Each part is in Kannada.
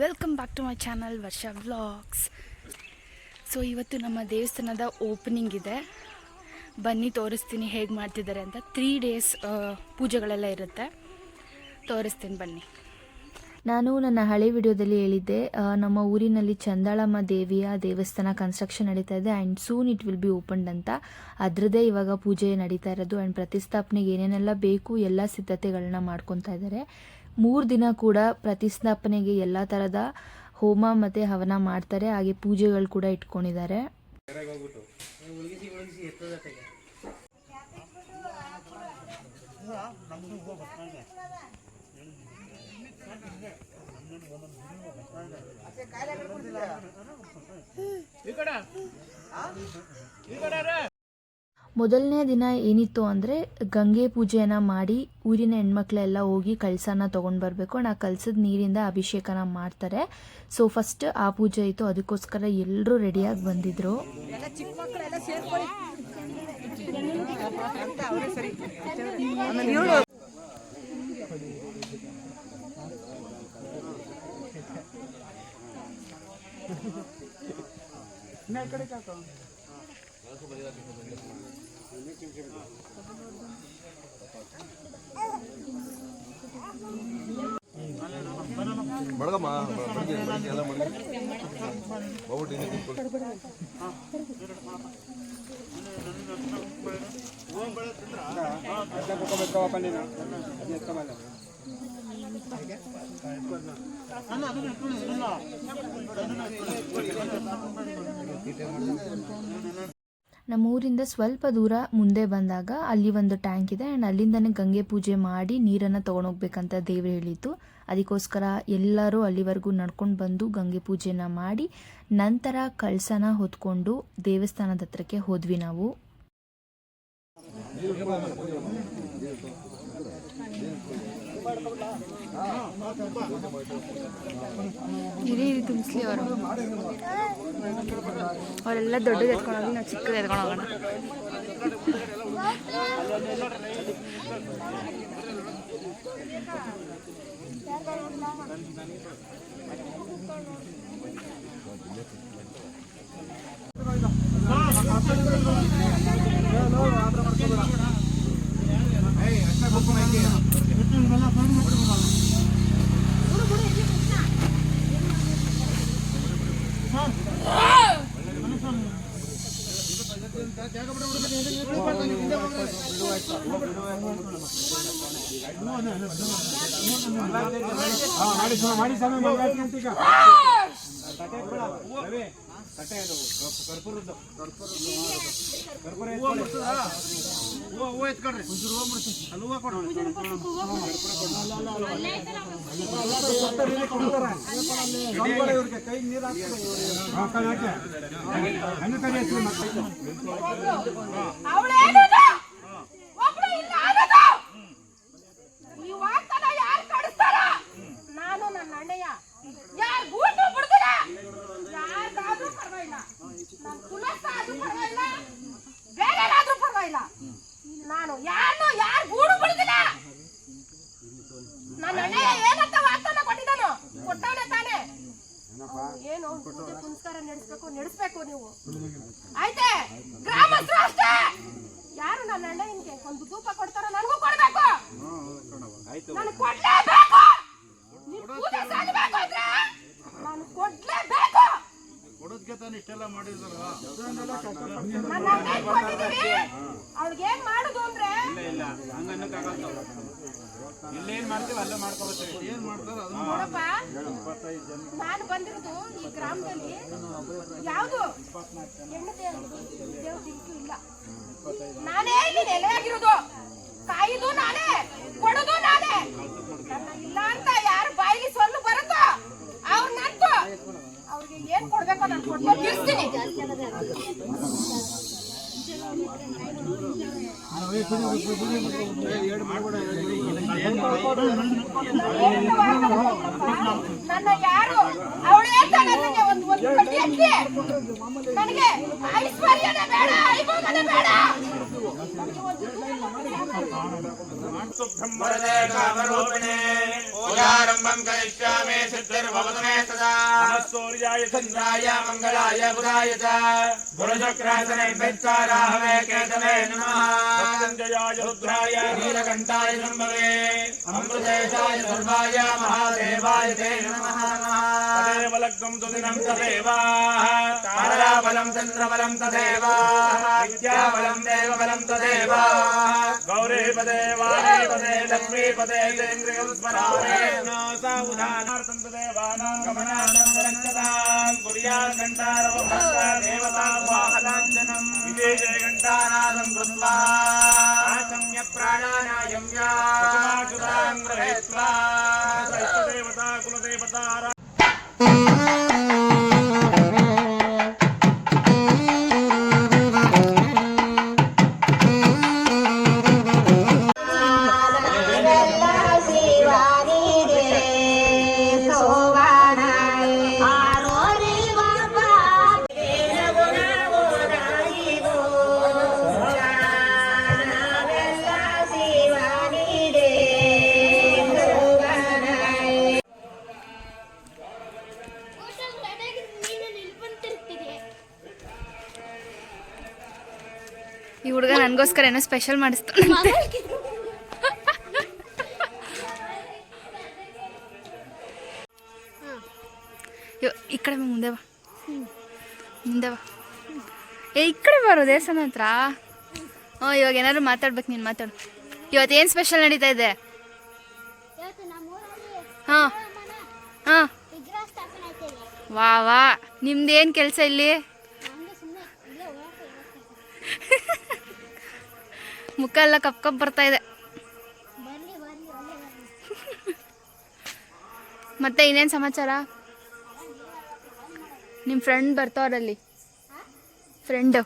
Welcome back to my channel Varsha vlogs. So ಇವತ್ತು ನಮ್ಮ ದೇವಸ್ಥಾನದ ಓಪನಿಂಗ್ ಇದೆ. ಬನ್ನಿ ತೋರಿಸ್ತೀನಿ ಹೇಗೆ ಮಾಡ್ತಿದ್ದಾರೆ ಅಂತ. 3 days ಪೂಜೆಗಳೆಲ್ಲ ಇರುತ್ತೆ, ತೋರಿಸ್ತೀನಿ ಬನ್ನಿ. ನಾನು ನನ್ನ ಹಳೆ ವಿಡಿಯೋದಲ್ಲಿ ಹೇಳಿದ್ದೆ, ನಮ್ಮ ಊರಿನಲ್ಲಿ ಚಂದಾಳಮ್ಮ ದೇವಿಯ ದೇವಸ್ಥಾನ ಕನ್ಸ್ಟ್ರಕ್ಷನ್ ನಡೀತಾ ಇದೆ and soon it will be opened ಅಂತ. ಅದರದ್ದೇ ಇವಾಗ ಪೂಜೆ ನಡೀತಾ ಇರೋದು ಆ್ಯಂಡ್ ಪ್ರತಿಷ್ಠಾಪನೆಗೆ ಏನೇನೆಲ್ಲ ಬೇಕು ಎಲ್ಲ ಸಿದ್ಧತೆಗಳನ್ನ ಮಾಡ್ಕೊತಾ ಇದ್ದಾರೆ. 3 ದಿನ ಕೂಡ ಪ್ರತಿಷ್ಠಾಪನೆಗೆ ಎಲ್ಲ ಥರದ ಹೋಮ ಮತ್ತು ಹವನ ಮಾಡ್ತಾರೆ, ಹಾಗೆ ಪೂಜೆಗಳು ಕೂಡ ಇಟ್ಕೊಂಡಿದ್ದಾರೆ. ಮೊದಲನೇ ದಿನ ಏನಿತ್ತು ಅಂದರೆ ಗಂಗೆ ಪೂಜೆಯನ್ನು ಮಾಡಿ ಊರಿನ ಹೆಣ್ಮಕ್ಳೆಲ್ಲ ಹೋಗಿ ಕಳಸನ ತೊಗೊಂಡು ಬರಬೇಕು. ಆ ಕಳಸದ ನೀರಿಂದ ಅಭಿಷೇಕನ ಮಾಡ್ತಾರೆ. ಸೊ ಫಸ್ಟ್ ಆ ಪೂಜೆ ಇತ್ತು, ಅದಕ್ಕೋಸ್ಕರ ಎಲ್ಲರೂ ರೆಡಿಯಾಗಿ ಬಂದಿದ್ರು. ನಮ್ಮೂರಿಂದ ಸ್ವಲ್ಪ ದೂರ ಮುಂದೆ ಬಂದಾಗ ಅಲ್ಲಿ ಒಂದು ಟ್ಯಾಂಕ್ ಇದೆ ಆ್ಯಂಡ್ ಅಲ್ಲಿಂದನೇ ಗಂಗೆ ಪೂಜೆ ಮಾಡಿ ನೀರನ್ನು ತೊಗೊಂಡೋಗ್ಬೇಕಂತ ದೇವರು ಹೇಳಿತ್ತು. ಅದಕ್ಕೋಸ್ಕರ ಎಲ್ಲರೂ ಅಲ್ಲಿವರೆಗೂ ನಡ್ಕೊಂಡು ಬಂದು ಗಂಗೆ ಪೂಜೆನ ಮಾಡಿ ನಂತರ ಕಳಸನ ಹೊತ್ಕೊಂಡು ದೇವಸ್ಥಾನದ ಹತ್ರಕ್ಕೆ ಹೋದ್ವಿ ನಾವು. ಹಿರಿ ತುಂಬಿಸ್ಲಿ ಅವರೆಲ್ಲ ದೊಡ್ಡದು ಎತ್ಕೊಂಡೋಗಿ ನಾವು ಚಿಕ್ಕದು ಎತ್ಕೊಂಡು ಹೋಗೋಣ. ನಡೆಸಬೇಕು ನೀವು ಆಯ್ತೆ. ಗ್ರಾಮಸ್ಥರು ಅಷ್ಟೇ, ಯಾರು ನನ್ನ ಅಣ್ಣನಿಗೆ ಒಂದು ಧೂಪ ಕೊಡ್ತಾರೋ ನನಗೂ ಕೊಡ್ಬೇಕು, ನಾನು ಕೊಡ್ಲೇಬೇಕು. ನಾನು ಕೊಡ್ಲೇಬೇಕು. ಅವ್ಳಿಗೆ ಏನ್ ಮಾಡುದು ಅಂದ್ರೆ ನೋಡಪ್ಪ, ನಾನು ಬಂದಿರೋದು ಈ ಗ್ರಾಮದಲ್ಲಿ ಯಾವುದು ಹೆಣ್ಣು ದೇವ್ರು ಇಲ್ಲ. ನಾನೇ ಇಲ್ಲಿ ನೆಲೆಯಾಗಿರೋದು, ಕಾಯಿದು ನಾನೇ, ಕೊಡೋದು ನಾನೇ. ನನ್ನ ಇಲ್ಲ ಅಂತ ಯಾರು ಬಾಯಿಲಿ ಸೊಲ್ಲು ಬರುತ್ತೋ ಅವ್ರು ನಟ್ಟು ಅವ್ರಿಗೆ ಏನ್ ಕೊಡ್ಬೇಕೋ ನಾನು ಕೊಡ್ಕೊಂಡು ಇರ್ತೀನಿ. ನನ್ನ ಯಾರು ಅವಳೇ ನನಗೆ ಒಂದು ಕಟ್ಟಿ ಹಚ್ಚಿ, ನನಗೆ ಐಶ್ವರ್ಯನೇ ಬೇಡ, ಐಭೋಗನೇ ಬೇಡ. वरदे कामरूपिणे पूजारम्भं करिष्यामि सिद्धिर्भवतु मे सदा नमः सूर्याय चन्द्राय मङ्गलाय बुधाय च गुरुशुक्रासने वैत्ताराहवे केतवे नमः मृत्युञ्जयाय रुद्राय नीलकण्ठाय शम्भवे अमृतेशाय सर्वाय महादेवाय ते नमः तदेव लग्नं सुदिनं तदेव ताराबलं चन्द्रबलं तदेव विद्याबलं देवबलं तदेव गौरीपदे वाणीपदे लक्ष्मीपदे चेन्द्रियं स्मरामि सावधानार्थं तदेवानां गमनार्थं रक्षतां कुर्यात् घण्टारवं भक्ता देवता वाहनाञ्जनं विजय घण्टानादं कृत्वा आचम्य प्राणानायं या कुसुमाकृतां गृहीत्वा देवता कुलदेवता ಈ ಹುಡುಗ ನನಗೋಸ್ಕರ ಏನೋ ಸ್ಪೆಷಲ್ ಮಾಡಿಸ್ತಾನೆ. ಈ ಕಡೆ ಮುಂದೆ ಬಾ, ಮುಂದೆ ಬಾ. ಈ ಕಡೆ ಬರೋ ದೇವಸ್ಥಾನ ಹತ್ರ. ಇವಾಗ ಏನಾದ್ರು ಮಾತಾಡ್ಬೇಕು, ನೀನು ಮಾತಾಡು. ಇವತ್ತೇನು ಸ್ಪೆಷಲ್ ನಡೀತಾ ಇದೆ? ಹಾಂ ಹಾಂ, ವಾ ವಾ, ನಿಮ್ದೇನು ಕೆಲಸ ಇಲ್ಲಿ? ಮುಖ ಎಲ್ಲ ಕಪ್ ಬರ್ತಾ ಇದೆ. ಮತ್ತೆ ಇನ್ನೇನು ಸಮಾಚಾರ? ನಿಮ್ಮ ಫ್ರೆಂಡ್ ಬರ್ತಾವ್ರಲ್ಲಿ, ಫ್ರೆಂಡು.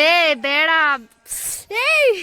ಏ ಬೇಡ, ಏಯ್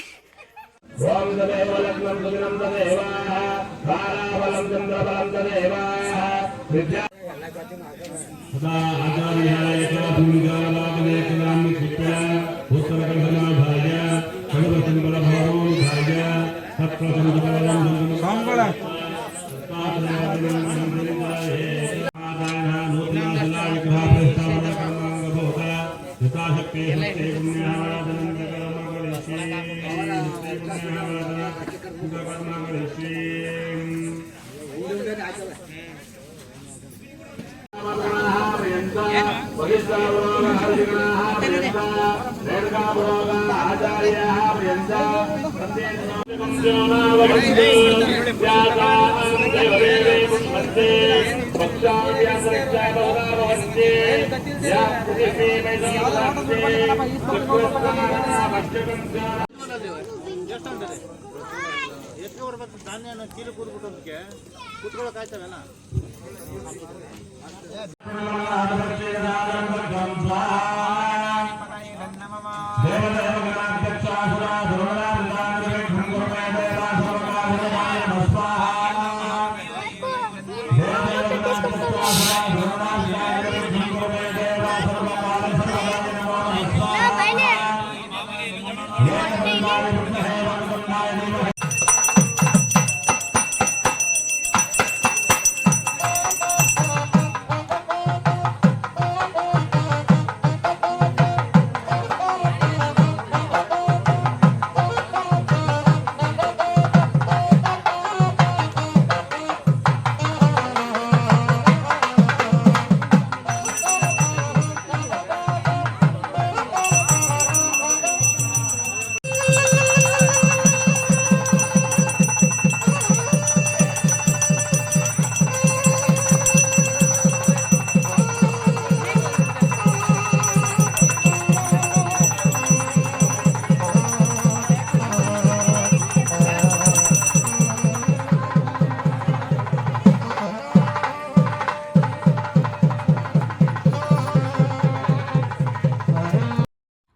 ಧಾನ್ಯ ಕೀಲು ಕೂತ್ಬಿಟ್ಟೋದಕ್ಕೆ ಕೂತ್ಕೊಳ್ಳೋಕೆ ಆಯ್ತವೇನ?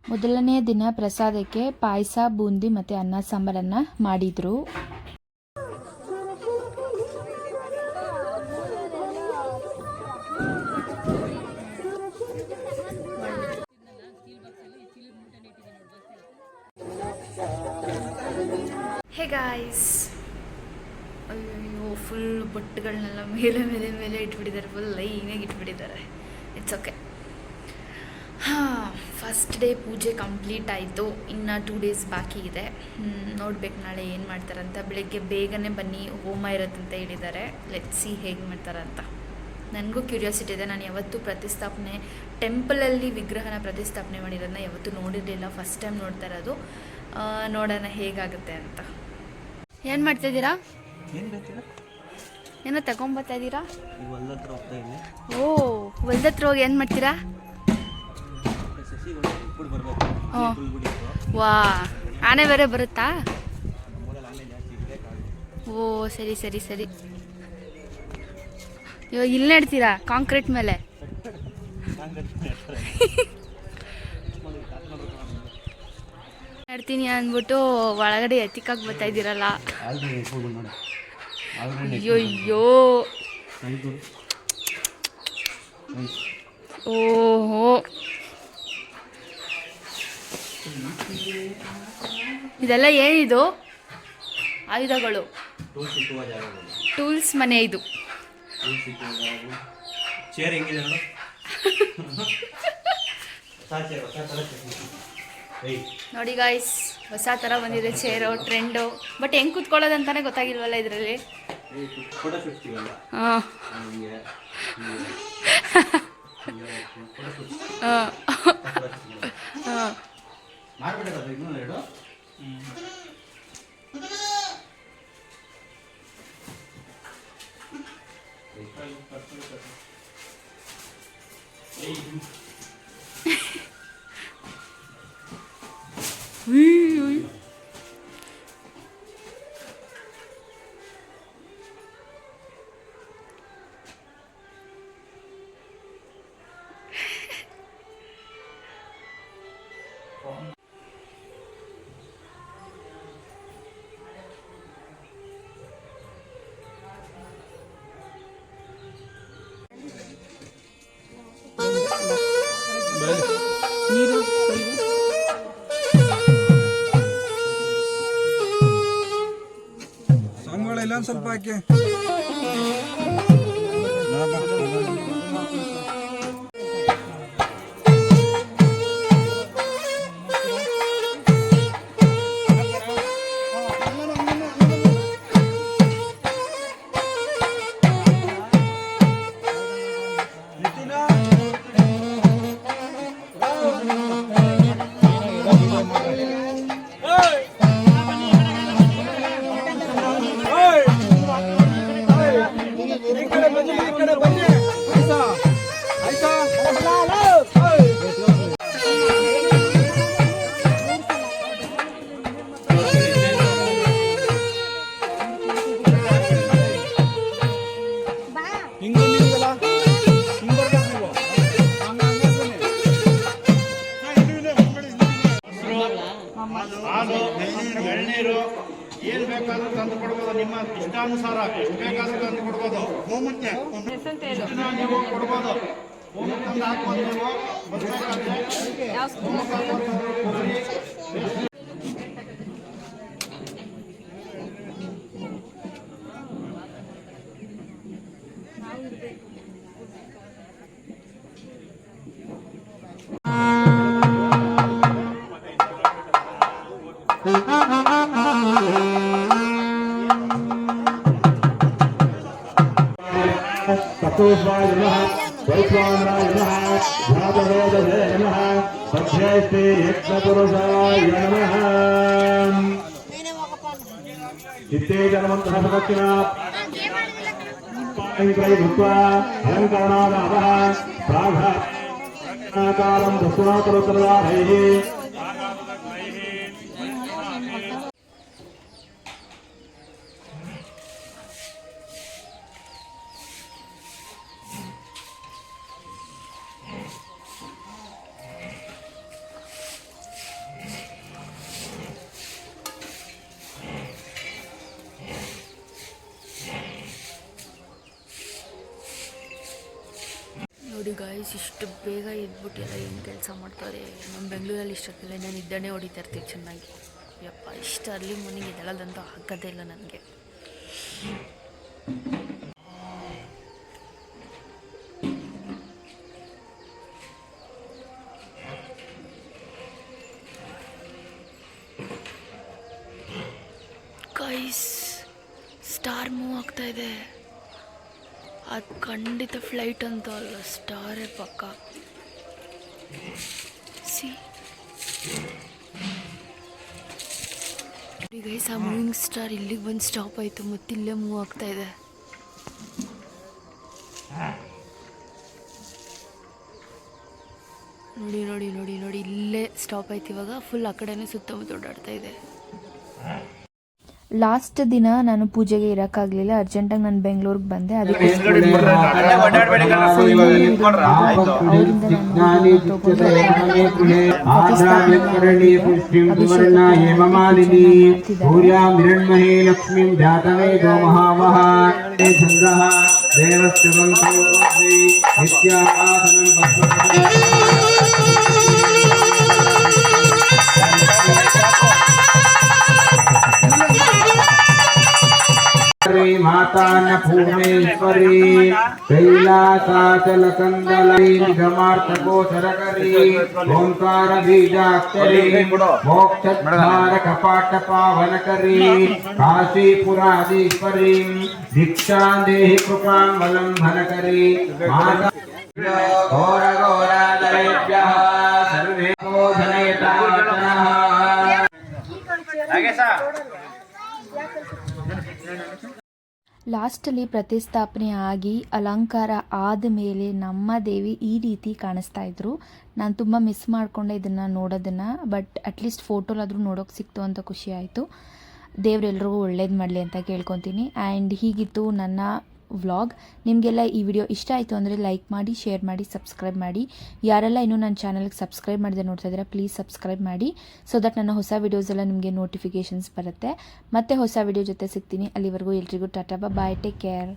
ಮೊದಲನೇ ದಿನ ಪ್ರಸಾದಕ್ಕೆ ಪಾಯಸ, ಬೂಂದಿ ಮತ್ತು ಅನ್ನ ಸಾಂಬಾರನ್ನು ಮಾಡಿದರು. ಹೇ ಗಾಯ್ಸ್, ಅಯ್ಯೋ ಫುಲ್ ಬಟ್ಟೆಗಳನ್ನೆಲ್ಲ ಮೇಲೆ ಮೇಲೆ ಮೇಲೆ ಇಟ್ಬಿಟ್ಟಿದ್ದಾರೆ, ಫುಲ್ ಲೈನಾಗಿ ಇಟ್ಬಿಟ್ಟಿದ್ದಾರೆ. It's okay. ಹಾಂ, ಫಸ್ಟ್ ಡೇ ಪೂಜೆ ಕಂಪ್ಲೀಟ್ ಆಯಿತು. ಇನ್ನು 2 days ಬಾಕಿ ಇದೆ. ನೋಡ್ಬೇಕು ನಾಳೆ ಏನು ಮಾಡ್ತಾರಂತ. ಬೆಳಗ್ಗೆ ಬೇಗನೆ ಬನ್ನಿ, ಹೋಮ ಇರುತ್ತಂತ ಹೇಳಿದ್ದಾರೆ. ಲೆಟ್ಸ್ ಸಿ ಹೇಗೆ ಮಾಡ್ತಾರಂತ. ನನಗೂ ಕ್ಯೂರಿಯಾಸಿಟಿ ಇದೆ. ನಾನು ಯಾವತ್ತೂ ಪ್ರತಿಷ್ಠಾಪನೆ ಟೆಂಪಲಲ್ಲಿ ವಿಗ್ರಹನ ಪ್ರತಿಷ್ಠಾಪನೆ ಮಾಡಿರೋದನ್ನ ಯಾವತ್ತೂ ನೋಡಿರಲಿಲ್ಲ. ಫಸ್ಟ್ ಟೈಮ್ ನೋಡ್ತಾ ಇರೋದು. ನೋಡೋಣ ಹೇಗಾಗುತ್ತೆ ಅಂತ. ಏನು ಮಾಡ್ತಾಯಿದ್ದೀರಾ? ಏನೋ ತಗೊಂಬತ್ತಾ ಇದ್ದೀರಾ? ಓ, ಹೊಲ್ದತ್ರ ಹೋಗಿ ಏನು ಮಾಡ್ತೀರಾ? ವಾ, ಆನೆ ಬೇರೆ ಬರುತ್ತಾ? ಓ, ಸರಿ ಸರಿ ಸರಿ. ಇವಾಗ ಇಲ್ಲಿ ನೆಡ್ತೀರಾ ಕಾಂಕ್ರೀಟ್ ಮೇಲೆ? ನೆಡ್ತೀನಿ ಅಂದ್ಬಿಟ್ಟು ಒಳಗಡೆ ಎತ್ತಿಕಾಗಿ ಬರ್ತಾ ಇದ್ದೀರಲ್ಲ. ಅಯ್ಯೋ, ಓಹೋ, ಇದೆಲ್ಲ ಏನಿದು? ಆಯುಧಗಳು, ಟೂಲ್ಸ್ ಮನೆ ಇದು. ನೋಡಿ ಗಾಯ್ಸ್, ಹೊಸ ಥರ ಬಂದಿದೆ ಚೇರು, ಟ್ರೆಂಡು. ಬಟ್ ಹೆಂಗೆ ಕೂತ್ಕೊಳ್ಳೋದಂತಾನೆ ಗೊತ್ತಾಗಿಲ್ವಲ್ಲ ಇದರಲ್ಲಿ. ಹಾಂ, ಇಲ್ಲ ಸ್ವಲ್ಪ ಹಾಕಿ. ಹಾಲು, ಎಳ್ನೀರು ಏನ್ ಬೇಕಾದ್ರೂ ತಂದು ಕೊಡ್ಬೋದು. ನಿಮ್ಮ ಇಷ್ಟಾನುಸಾರ ಎಷ್ಟು ಬೇಕಾದ್ರೂ ತಂದು ಕೊಡ್ಬೋದು. ಹೋಮಕ್ಕೆ ನೀವು ಕೊಡ್ಬೋದು. ಹೋಮಕ್ಕೆ ತಂದು ಹಾಕ್ಬೋದು. ನೀವು तत्त्वाय नमः वैश्वानराय नमः जातवेदसे नमः सभ्यैस्ते यज्ञपुरुषाय नमः चित्ते जन्मन्तः प्रदक्षिणा भूत्वा अलङ्करणादावः प्राघाकारं दक्षिणाकरोत्तरदारैः ನೋಡಿ ಗಾಯ್ಸ್, ಇಷ್ಟು ಬೇಗ ಎದ್ಬಿಟ್ಟಿಲ್ಲ ಏನು ಕೆಲಸ ಮಾಡ್ತಾರೆ. ನಮ್ಮ ಬೆಂಗಳೂರಲ್ಲಿ ಇಷ್ಟಕ್ಕೆಲ್ಲ ನಾನು ಇದ್ದನೇ ಹೊಡಿತಾ ಇರ್ತೀವಿ ಚೆನ್ನಾಗಿ. ಯಪ್ಪ ಇಷ್ಟು ಅರ್ಲಿ ಮಾರ್ನಿಂಗ್ ಎದ್ದೇಳೋದಂತೂ ಆಗೋದೇ ಇಲ್ಲ ನನಗೆ. ಗೈಸ್ ಸ್ಟಾರ್ ಮೂವ್ ಆಗ್ತಾ ಇದೆ. ಅದು ಖಂಡಿತ ಫ್ಲೈಟ್ ಅಂತ ಅಲ್ಲ, ಸ್ಟಾರೇ ಪಕ್ಕ. ಸಿ ಗೈಸ್, ಆ ಮೂವಿಂಗ್ ಸ್ಟಾರ್ ಇಲ್ಲಿಗೆ ಬಂದು ಸ್ಟಾಪ್ ಆಯಿತು ಮತ್ತು ಇಲ್ಲೇ ಮೂವ್ ಆಗ್ತಾ ಇದೆ. ನೋಡಿ ನೋಡಿ ನೋಡಿ ನೋಡಿ ಇಲ್ಲೇ ಸ್ಟಾಪ್ ಆಯ್ತು. ಇವಾಗ ಫುಲ್ ಆ ಕಡೆನೇ ಸುತ್ತಮುತ್ತ ಓಡಾಡ್ತಾ ಇದೆ. ಲಾಸ್ಟ್ ದಿನ ನಾನು ಪೂಜೆಗೆ ಇರೋಕ್ಕಾಗಲಿಲ್ಲ, ಅರ್ಜೆಂಟಾಗಿ ನಾನು ಬೆಂಗಳೂರಿಗೆ ಬಂದೆ. ಅದಕ್ಕೆ माता न भूमेश्वरी कैलासाचलकंदली निगमार्थकोचरकरी ओंकार बीजाक्षरी मोक्षद्वार कपाट पावनकरी काशीपुराधीश्वरी दीक्षा देहि कृपावलंबनकरी माता घोर घोरादरेभ्यः सर्वे बोधनेताः ಲಾಸ್ಟಲ್ಲಿ ಪ್ರತಿಷ್ಠಾಪನೆ ಆಗಿ ಅಲಂಕಾರ ಆದಮೇಲೆ ನಮ್ಮ ದೇವಿ ಈ ರೀತಿ ಕಾಣಿಸ್ತಾ ಇದ್ರು. ನಾನು ತುಂಬ ಮಿಸ್ ಮಾಡಿಕೊಂಡೆ ಇದನ್ನು ನೋಡೋದನ್ನು. ಬಟ್ ಅಟ್ಲೀಸ್ಟ್ ಫೋಟೋಲಾದರೂ ನೋಡೋಕೆ ಸಿಕ್ತು ಅಂತ ಖುಷಿ ಆಯಿತು. ದೇವರೆಲ್ರಿಗೂ ಒಳ್ಳೇದು ಮಾಡಲಿ ಅಂತ ಕೇಳ್ಕೊತೀನಿ. ಆ್ಯಂಡ್ ಹೀಗಿತ್ತು ನನ್ನ ವ್ಲಾಗ್. ನಿಮಗೆಲ್ಲ ಈ ವಿಡಿಯೋ ಇಷ್ಟ ಆಯಿತು ಅಂದರೆ ಲೈಕ್ ಮಾಡಿ, ಶೇರ್ ಮಾಡಿ, ಸಬ್ಸ್ಕ್ರೈಬ್ ಮಾಡಿ. ಯಾರೆಲ್ಲ ಇನ್ನೂ ನನ್ನ ಚಾನಲ್ಗೆ ಸಬ್ಸ್ಕ್ರೈಬ್ ಮಾಡಿದೆ ನೋಡ್ತಾ ಇದ್ದೀರಾ, ಪ್ಲೀಸ್ ಸಬ್ಸ್ಕ್ರೈಬ್ ಮಾಡಿ. ಸೊ ದಟ್ ನನ್ನ ಹೊಸ ವೀಡಿಯೋಸ್ ಎಲ್ಲ ನಿಮಗೆ ನೋಟಿಫಿಕೇಷನ್ಸ್ ಬರುತ್ತೆ. ಮತ್ತೆ ಹೊಸ ವಿಡಿಯೋ ಜೊತೆ ಸಿಗ್ತೀನಿ. ಅಲ್ಲಿವರೆಗೂ ಎಲ್ರಿಗೂ ಟಾಟಾ, ಬಾಯ್, ಟೇಕ್ ಕೇರ್.